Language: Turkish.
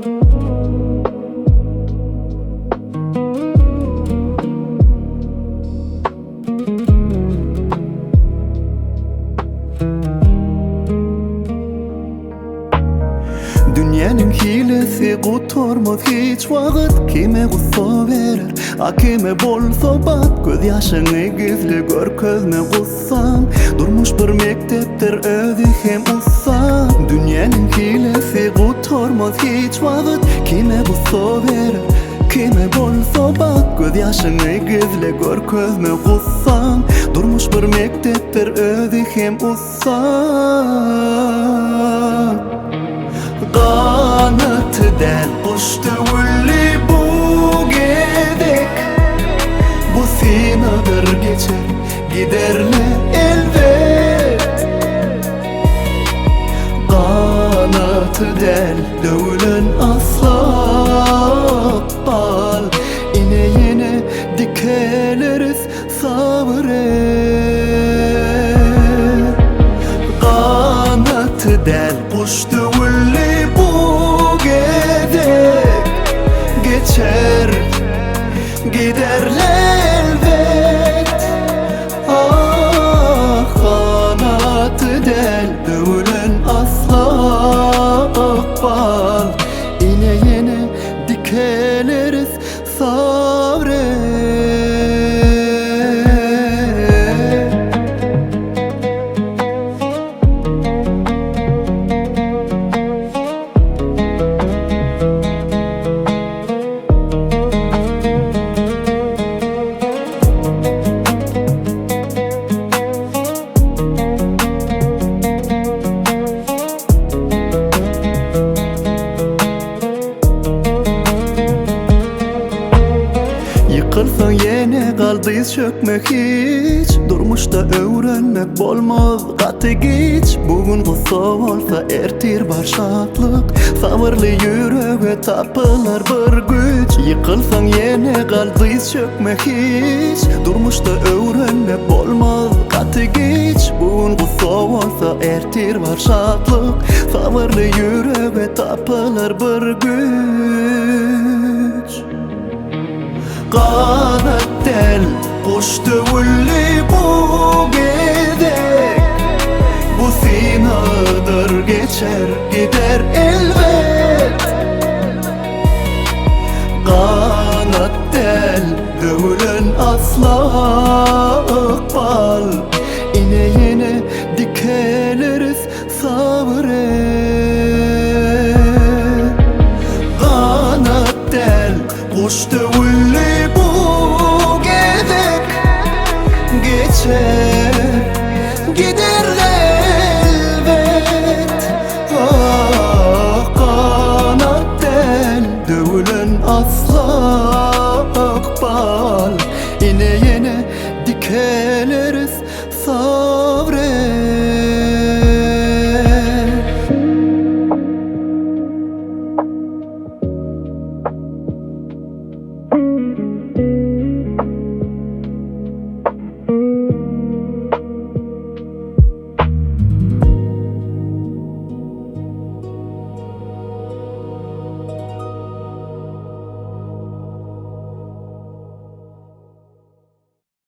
Dünyanın hilesi kurtarmaz hiç vakit. Kime gussa verir, kime bol sohbat. Göz yaşını gizli gör, közme gussan. Durmuş bir mekteptir özü hem ussan. Dünyanın hilesi kurtarmaz hiç vakit. Kime gussa verir, kime bol sohbat. Göz yaşını gizli gör, közme gussan. Durmuş bir mekteptir özü hem ussan. Kanatı del kuştu ulli bu gedek. Bu sinadır geçer giderle elbet. Kanatı del dövülen asla bal. İne yine dikeleriz sabret. Kanatı del kuştu ulli geçer giderler elbet. Ah kanatı del dövülen asla akbal. İne yine dikeleriz sabret. Yıkılsan yine kaldıyız çökmek hiç. Durmuş da öğrenmek bolmaz katı geç. Bugün gussa olsa ertir başatlık. Sabırlı yüreğe tapılar bir güç. Yıkılsan yine kaldıyız çökmek hiç. Durmuş da öğrenmek bolmaz katı geç. Bugün gussa olsa ertir başatlık. Sabırlı yüreğe tapılar bir güç. Kanat del kuştu ulli bu gedek. Bu sinadır geçer gider elbet. Kanat del dövülen asla akbal. İne yine dikeleriz sabret. Kanat del kuştu